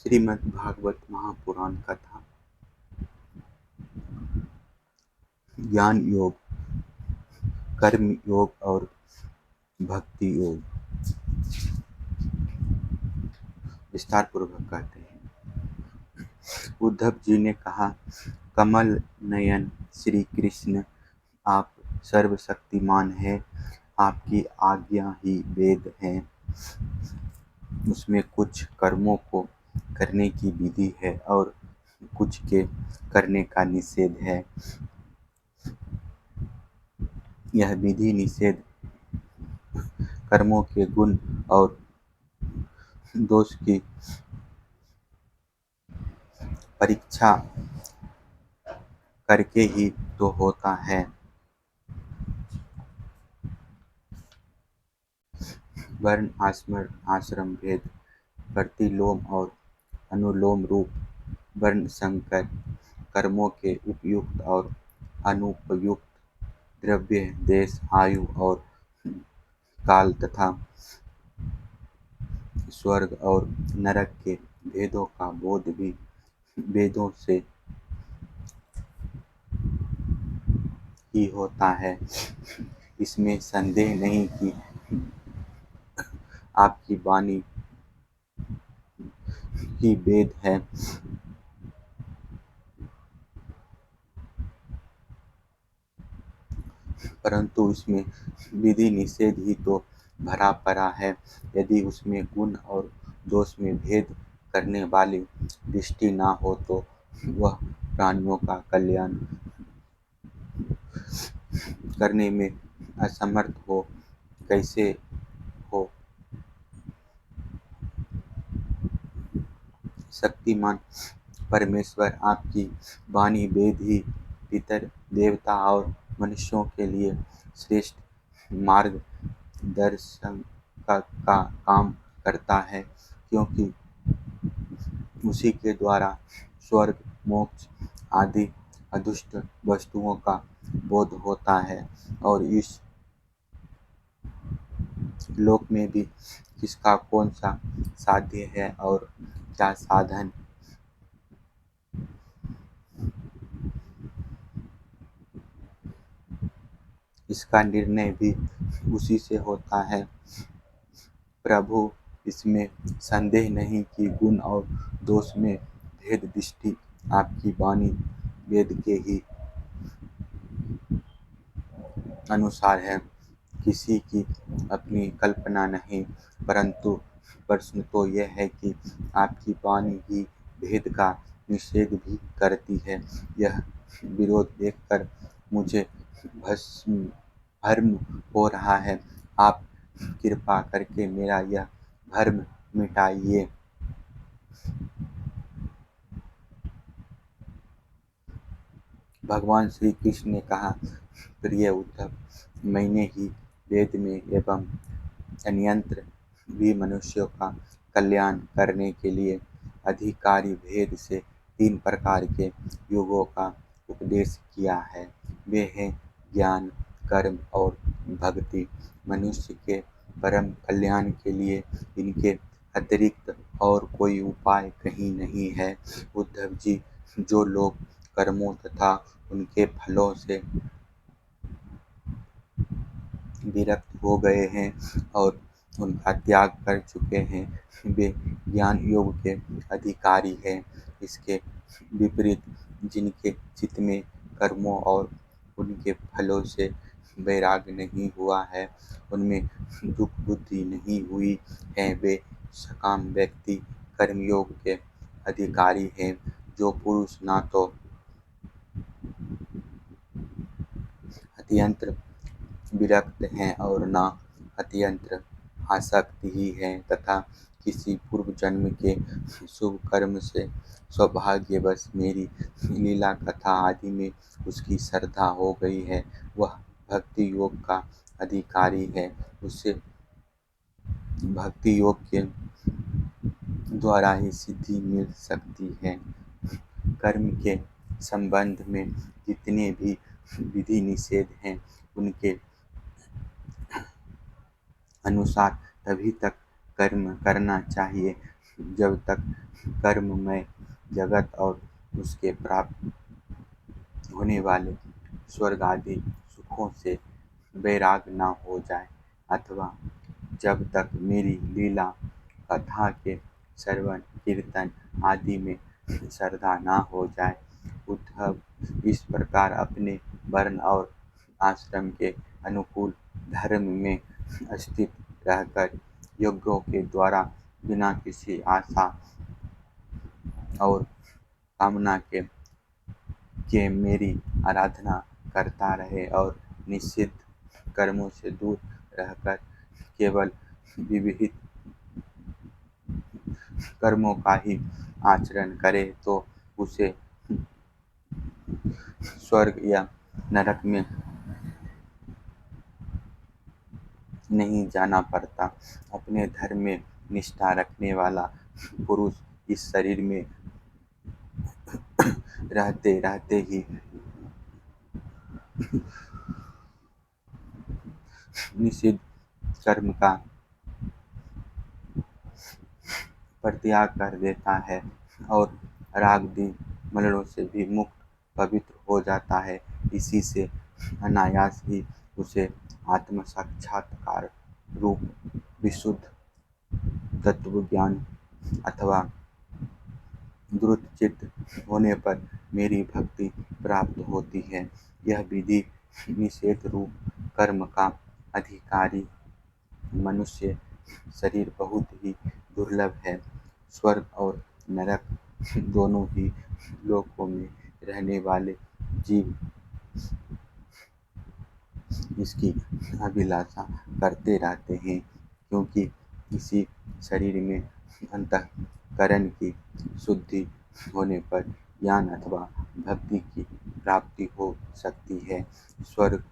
श्रीमद् भागवत महापुराण कथा। ज्ञान योग, कर्म योग और भक्ति योग। विस्तार पूर्वक कहते हैं। उद्धव जी ने कहा, कमल नयन श्री कृष्ण, आप सर्वशक्तिमान हैं। आपकी आज्ञा ही वेद है। उसमें कुछ कर्मों को करने की विधि है और कुछ के करने का निषेध है। यह विधि निषेध कर्मों के गुण और दोष की परीक्षा करके ही तो होता है। वर्ण आश्रम भेद, प्रतिलोम और अनुलोम रूप वर्ण संकर, कर्मों के उपयुक्त और अनुपयुक्त, द्रव्य, देश, आयु और काल तथा स्वर्ग और नरक के भेदों का बोध भी वेदों से ही होता है। इसमें संदेह नहीं कि आपकी वाणी ही वेद है। परंतु इसमें विधि निषेध ही तो भरा पड़ा है। यदि उसमें गुण और दोष में भेद करने वाली दृष्टि ना हो तो वह प्राणियों का कल्याण करने में असमर्थ हो कैसे हो। शक्तिमान परमेश्वर, आपकी वाणी वेद ही पितर, देवता और मनुष्यों के लिए श्रेष्ठ मार्गदर्शन का काम करता है, क्योंकि उसी के द्वारा स्वर्ग, मोक्ष आदि अदुष्ट वस्तुओं का बोध होता है और इस लोक में भी किसका कौन सा साध्य है और क्या साधन, इसका निर्णय भी उसी से होता है। प्रभु, इसमें संदेह नहीं कि गुण और दोष में भेद दृष्टि आपकी वाणी वेद के ही अनुसार है, किसी की अपनी कल्पना नहीं। परंतु प्रश्न तो यह है कि आपकी वाणी ही भेद का निषेध भी करती है। यह विरोध देखकर मुझे भ्रम हो रहा है। आप कृपा करके मेरा यह भ्रम मिटाइए। भगवान श्री कृष्ण ने कहा, प्रिय उद्धव, मैंने ही वेद में एवं अन्यंत्र भी मनुष्यों का कल्याण करने के लिए अधिकारी भेद से 3 प्रकार के योगों का उपदेश किया है। वे हैं ज्ञान, कर्म और भक्ति। मनुष्य के परम कल्याण के लिए इनके अतिरिक्त और कोई उपाय कहीं नहीं है। उद्धव जी, जो लोग कर्मों तथा उनके फलों से विरक्त हो गए हैं और उनका त्याग कर चुके हैं, वे ज्ञान योग के अधिकारी हैं। इसके विपरीत जिनके चित्त में कर्मों और उनके फलों से वैराग्य नहीं हुआ है, उनमें दुख बुद्धि नहीं हुई है, वे सकाम व्यक्ति कर्मयोग के अधिकारी हैं। जो पुरुष ना तो अत्यंत विरक्त हैं और न अत्यंत आसक्त ही हैं, तथा किसी पूर्व जन्म के शुभ कर्म से सौभाग्यवश मेरी लीला कथा आदि में उसकी श्रद्धा हो गई है, वह भक्ति योग का अधिकारी है। उसे भक्ति योग के द्वारा ही सिद्धि मिल सकती है। कर्म के संबंध में जितने भी विधि निषेध हैं, उनके अनुसार तभी तक कर्म करना चाहिए जब तक कर्ममय जगत और उसके प्राप्त होने वाले स्वर्ग आदि सुखों से वैराग न हो जाए, अथवा जब तक मेरी लीला कथा के श्रवण कीर्तन आदि में श्रद्धा न हो जाए। उद्धव इस प्रकार अपने वर्ण और आश्रम के अनुकूल धर्म में स्थित रहकर यज्ञों के द्वारा बिना किसी आशा और कामना के मेरी आराधना करता रहे और निश्चित कर्मों से दूर रहकर केवल विविध कर्मों का ही आचरण करे, तो उसे स्वर्ग या नरक में नहीं जाना पड़ता। अपने धर्म में निष्ठा रखने वाला पुरुष इस शरीर में रहते रहते ही निषिद्ध कर्म का परित्याग कर देता है और रागद्वेष मलिनों से भी मुक्त पवित्र हो जाता है। इसी से अनायास ही उसे आत्म साक्षात्कार रूप विशुद्ध तत्वज्ञान अथवा द्रुत चित्त होने पर मेरी भक्ति प्राप्त होती है। यह विधि निषेध रूप कर्म का अधिकारी मनुष्य शरीर बहुत ही दुर्लभ है। स्वर्ग और नरक दोनों ही लोकों में रहने वाले जीव इसकी अभिलाषा करते रहते हैं, क्योंकि इसी शरीर में अंतःकरण की शुद्धि होने पर ज्ञान अथवा भक्ति की प्राप्ति हो सकती है। स्वर्ग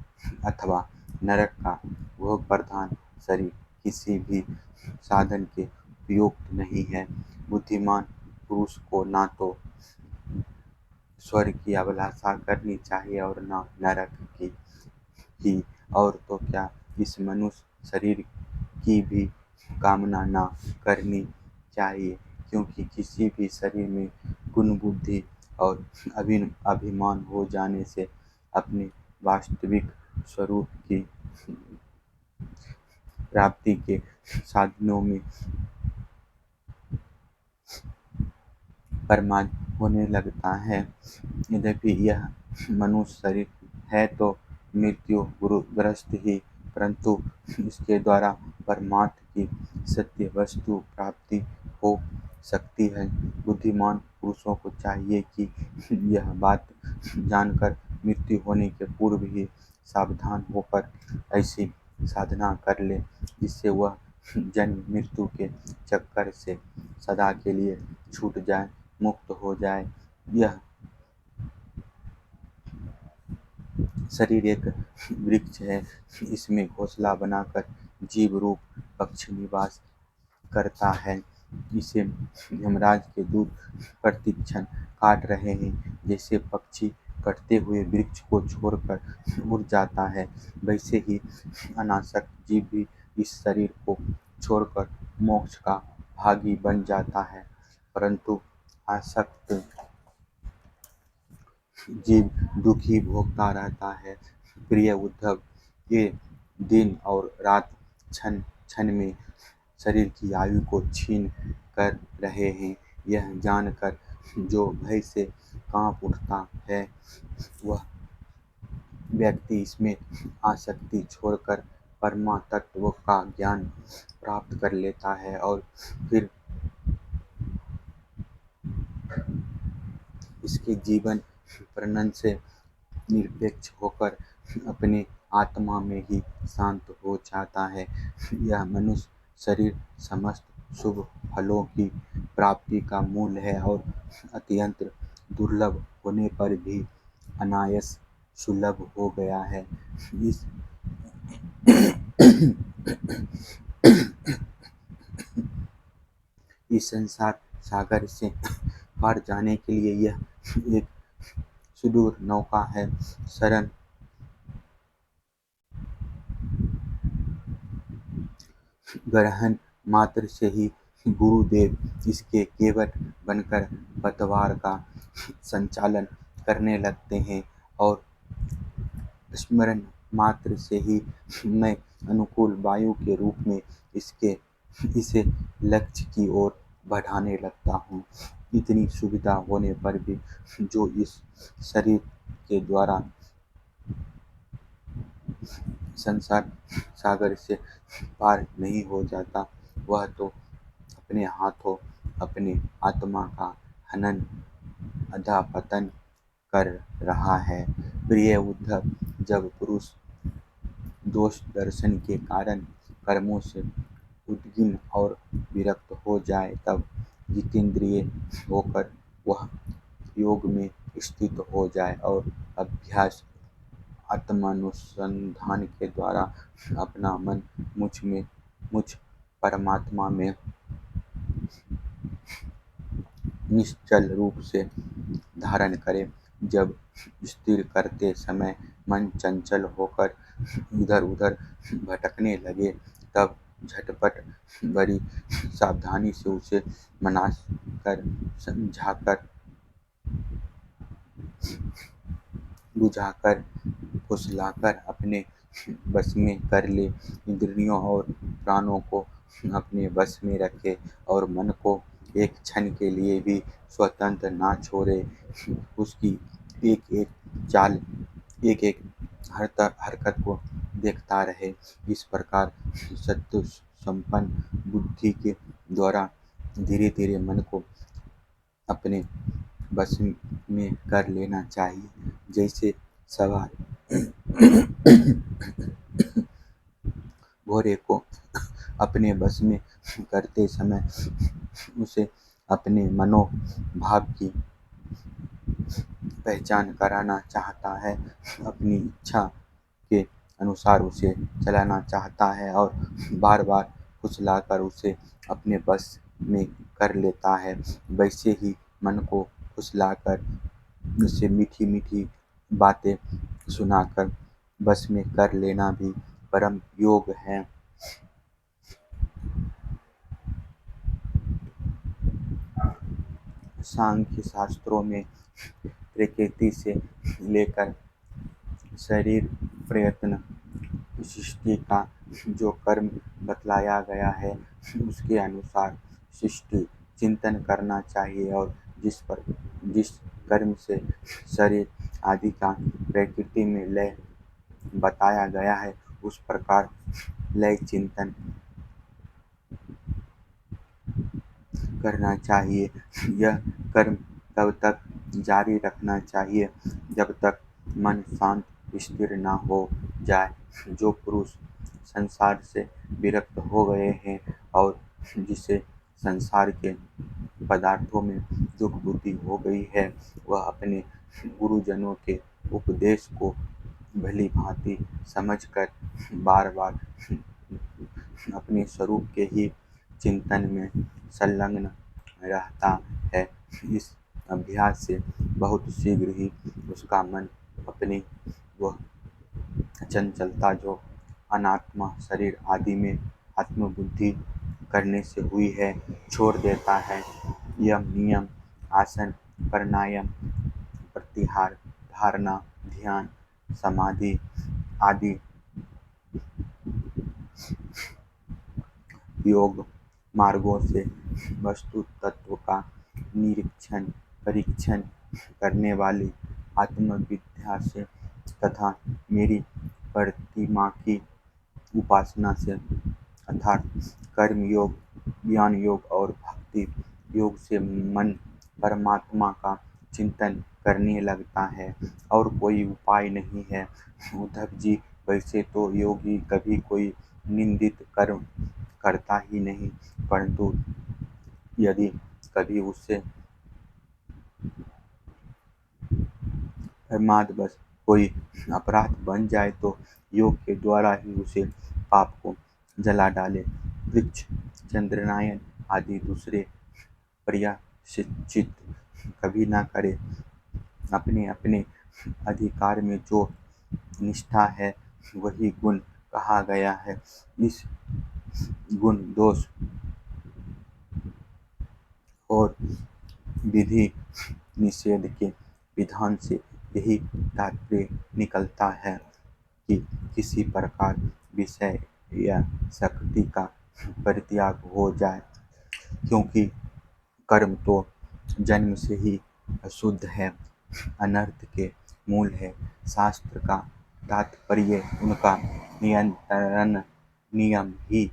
अथवा नरक का भोग प्रधान शरीर किसी भी साधन के उपयुक्त नहीं है। बुद्धिमान पुरुष को ना तो स्वर्ग की अभिलाषा करनी चाहिए और न नरक की, और तो क्या इस मनुष्य शरीर की भी कामना न करनी चाहिए, क्योंकि किसी भी शरीर में गुण बुद्धि और अभिमान हो जाने से अपने वास्तविक स्वरूप की प्राप्ति के साधनों में प्रमाद होने लगता है। यद्यपि यह मनुष्य शरीर है तो मृत्यु ग्रस्त ही, परंतु इसके द्वारा परमार्थ की सत्य वस्तु प्राप्ति हो सकती है। बुद्धिमान पुरुषों को चाहिए कि यह बात जानकर मृत्यु होने के पूर्व ही सावधान होकर ऐसी साधना कर ले जिससे वह जन्म मृत्यु के चक्कर से सदा के लिए छूट जाए, मुक्त हो जाए। यह शरीर एक वृक्ष है, इसमें घोंसला बनाकर जीव रूप पक्षी निवास करता है। इसे यमराज के दूत प्रतिक्षण काट रहे हैं। जैसे पक्षी कटते हुए वृक्ष को छोड़कर उड़ जाता है, वैसे ही अनासक्त जीव भी इस शरीर को छोड़कर मोक्ष का भागी बन जाता है। परंतु आसक्त जीव दुखी भोगता रहता है। प्रिय उद्धव, ये दिन और रात क्षण क्षण में शरीर की आयु को छीन कर रहे हैं। यह जानकर जो भय से कांप उठता है, वह व्यक्ति इसमें आसक्ति छोड़कर परमा तत्व का ज्ञान प्राप्त कर लेता है और फिर इसके जीवन वर्णन से निरपेक्ष होकर अपने आत्मा में ही शांत हो जाता है। यह मनुष्य शरीर समस्त शुभ फलों की प्राप्ति का मूल है और अत्यंत दुर्लभ होने पर भी अनायास सुलभ हो गया है। इस इस संसार सागर से पार जाने के लिए यह एक सुदूर नौका है। शरण ग्रहण मात्र से ही गुरुदेव इसके केवट बनकर पतवार का संचालन करने लगते हैं और स्मरण मात्र से ही मैं अनुकूल वायु के रूप में इसे लक्ष्य की ओर बढ़ाने लगता हूँ। इतनी सुविधा होने पर भी जो इस शरीर के द्वारा संसार सागर से पार नहीं हो जाता, वह तो अपने हाथों अपने आत्मा का हनन अधःपतन कर रहा है। प्रिय उद्धव, जब पुरुष दोष दर्शन के कारण कर्मों से उद्विग्न और विरक्त हो जाए, तब जितेंद्रिय होकर वह योग में स्थित हो जाए और अभ्यास आत्मानुसंधान के द्वारा अपना मन मुझ परमात्मा में निश्चल रूप से धारण करे। जब स्थिर करते समय मन चंचल होकर इधर उधर भटकने लगे, तब झटपट बड़ी सावधानी से उसे मनाकर समझाकर बुझाकर फुसलाकर अपने बस में कर ले। इंद्रियों और प्राणों को अपने बस में रखे और मन को एक क्षण के लिए भी स्वतंत्र ना छोड़े। उसकी एक एक चाल, एक एक हरकत को देखता रहे। इस प्रकार सत्व संपन्न बुद्धि के द्वारा धीरे धीरे मन को अपने बस में कर लेना चाहिए। जैसे सवार घोड़े को अपने बस में करते समय उसे अपने मनोभाव की पहचान कराना चाहता है, अपनी इच्छा के अनुसार उसे चलाना चाहता है और बार बार फुसलाकर उसे अपने बस में कर लेता है, वैसे ही मन को फुसलाकर उसे मीठी मीठी बातें सुनाकर बस में कर लेना भी परम योग है। सांख्य शास्त्रों में प्रकृति से लेकर शरीर प्रयत्न सृष्टि का जो कर्म बतलाया गया है, उसके अनुसार सृष्टि चिंतन करना चाहिए और जिस कर्म से शरीर आदि का प्रकृति में लय बताया गया है, उस प्रकार लय चिंतन करना चाहिए। यह कर्म तब तक जारी रखना चाहिए जब तक मन शांत स्थिर न हो जाए। जो पुरुष संसार से विरक्त हो गए हैं और जिसे संसार के पदार्थों में दुख बुद्धि हो गई है, वह अपने गुरुजनों के उपदेश को भली भांति समझकर बार बार अपने स्वरूप के ही चिंतन में संलग्न रहता है। इस अभ्यास से बहुत शीघ्र ही उसका मन अपनी वह चंचलता जो अनात्मा शरीर आदि में आत्मबुद्धि करने से हुई है, छोड़ देता है। यम नियम आसन प्राणायाम प्रत्याहार धारणा ध्यान समाधि आदि योग मार्गों से वस्तु तत्व का निरीक्षण परीक्षण करने वाली आत्मविद्या से तथा मेरी प्रतिमा की उपासना से अर्थात कर्म योग ज्ञान योग और भक्ति योग से मन परमात्मा का चिंतन करने लगता है और कोई उपाय नहीं है। उद्धव जी, वैसे तो योगी कभी कोई निंदित कर्म करता ही नहीं, परंतु यदि कभी उससे प्रमादवश कोई अपराध बन जाए तो योग के द्वारा ही उसे पाप को जला डाले। वृक्ष चंद्रनायन आदि दूसरे प्रायश्चित कभी न करे। अपने अपने अधिकार में जो निष्ठा है वही गुण कहा गया है। इस गुण दोष और विधि निषेध के विधान से यही तात्पर्य निकलता है कि किसी प्रकार विषय या शक्ति का परित्याग हो जाए, क्योंकि कर्म तो जन्म से ही अशुद्ध है, अनर्थ के मूल है। शास्त्र का तात्पर्य उनका नियंत्रण नियम ही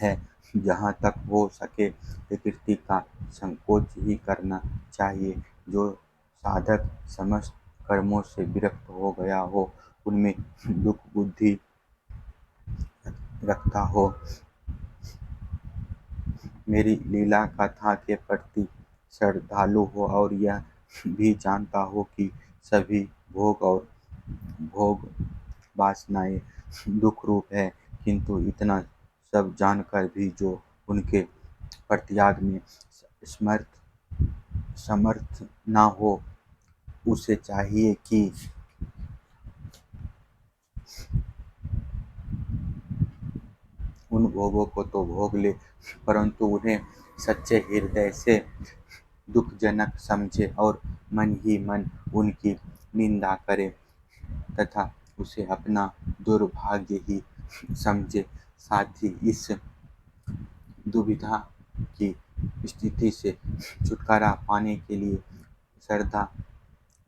है। जहाँ तक हो सके प्रकृति का संकोच ही करना चाहिए। जो साधक समस्त कर्मों से विरक्त हो गया हो, उनमें दुख बुद्धि रखता हो, मेरी लीला कथा के प्रति श्रद्धालु हो और यह भी जानता हो कि सभी भोग और भोग वासनाएं दुख रूप है, किंतु इतना सब जानकर भी जो उनके परित्याग में समर्थ ना हो, उसे चाहिए कि उन भोगों को तो भोग ले, परंतु उन्हें सच्चे हृदय से दुखजनक समझे और मन ही मन उनकी निंदा करे तथा उसे अपना दुर्भाग्य ही समझे। साथ ही इस दुविधा की स्थिति से छुटकारा पाने के लिए श्रद्धा,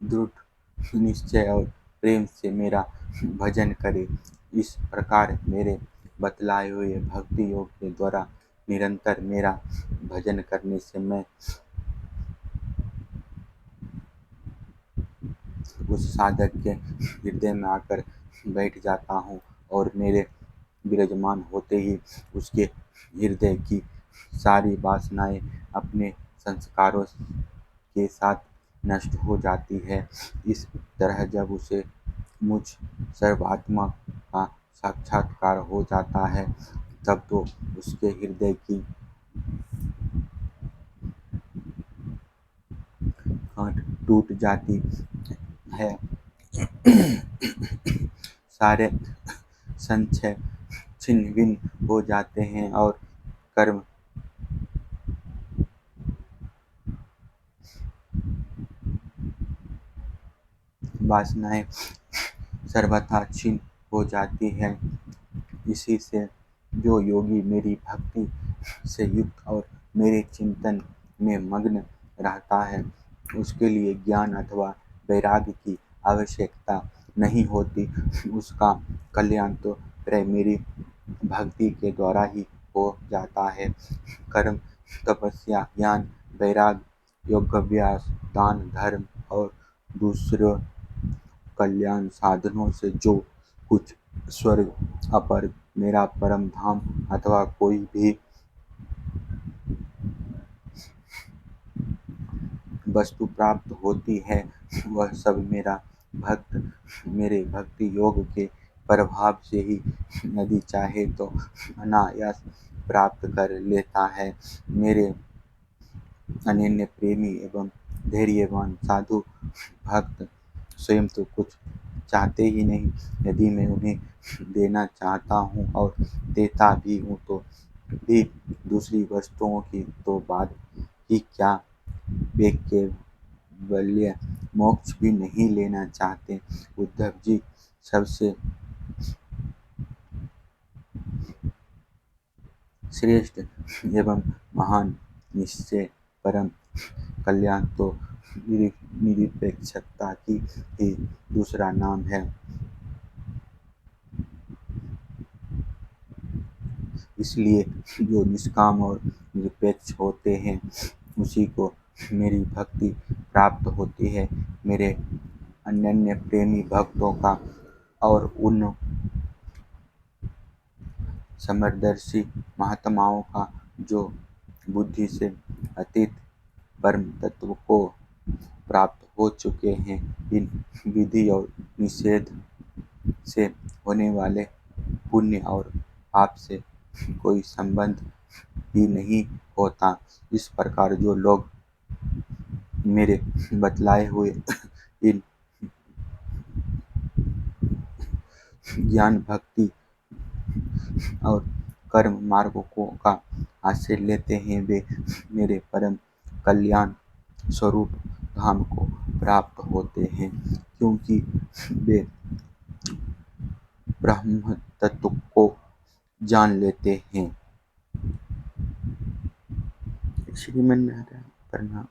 दृढ़ निश्चय और प्रेम से मेरा भजन करे। इस प्रकार मेरे बतलाए हुए भक्ति योग के द्वारा निरंतर मेरा भजन करने से मैं उस साधक के हृदय में आकर बैठ जाता हूँ और मेरे विराजमान होते ही उसके हृदय की सारी वासनाएं अपने संस्कारों के साथ नष्ट हो जाती है। इस तरह जब उसे मुझ सर्वात्मा का साक्षात्कार हो जाता है, तब तो उसके हृदय की गांठ टूट जाती है, सारे संशय छिन्न भिन्न हो जाते हैं और कर्म वासनाएं सर्वथा क्षीण हो जाती है। इसी से जो योगी मेरी भक्ति से युक्त और मेरे चिंतन में मग्न रहता है, उसके लिए ज्ञान अथवा वैराग्य की आवश्यकता नहीं होती। उसका कल्याण तो प्राय मेरी भक्ति के द्वारा ही हो जाता है। कर्म, तपस्या, ज्ञान, वैराग्य, योगाभ्यास, दान, धर्म और दूसरे कल्याण साधनों से जो कुछ स्वर्ग, अपर, मेरा परम धाम अथवा कोई भी वस्तु प्राप्त होती है, वह सब मेरा भक्त मेरे भक्ति योग के प्रभाव से ही यदि चाहे तो अनायास प्राप्त कर लेता है। मेरे अनन्य प्रेमी एवं धैर्यवान साधु भक्त स्वयं तो कुछ चाहते ही नहीं। यदि मैं उन्हें देना चाहता हूँ और देता भी हूँ तो भी दूसरी वस्तुओं की तो बात ही क्या, वे केवल मोक्ष भी नहीं लेना चाहते। उद्धव जी सबसे श्रेष्ठ एवं महान निश्चय परम कल्याण तो निरपेक्षता की ही दूसरा नाम है। इसलिए जो निष्काम और निरपेक्ष होते हैं, उसी को मेरी भक्ति प्राप्त होती है। मेरे अनन्य प्रेमी भक्तों का और उन समदर्शी महात्माओं का जो बुद्धि से अतीत परम तत्व को प्राप्त हो चुके हैं, इन विधि और निषेध से होने वाले पुण्य और पाप से कोई संबंध ही नहीं होता। इस प्रकार जो लोग मेरे बतलाए हुए इन ज्ञान, भक्ति और कर्म मार्गों का आश्रय लेते हैं वे मेरे परम कल्याण स्वरूप धाम को प्राप्त होते हैं, क्योंकि वे ब्रह्म तत्व को जान लेते हैं। श्रीमन नारायण प्रणाम।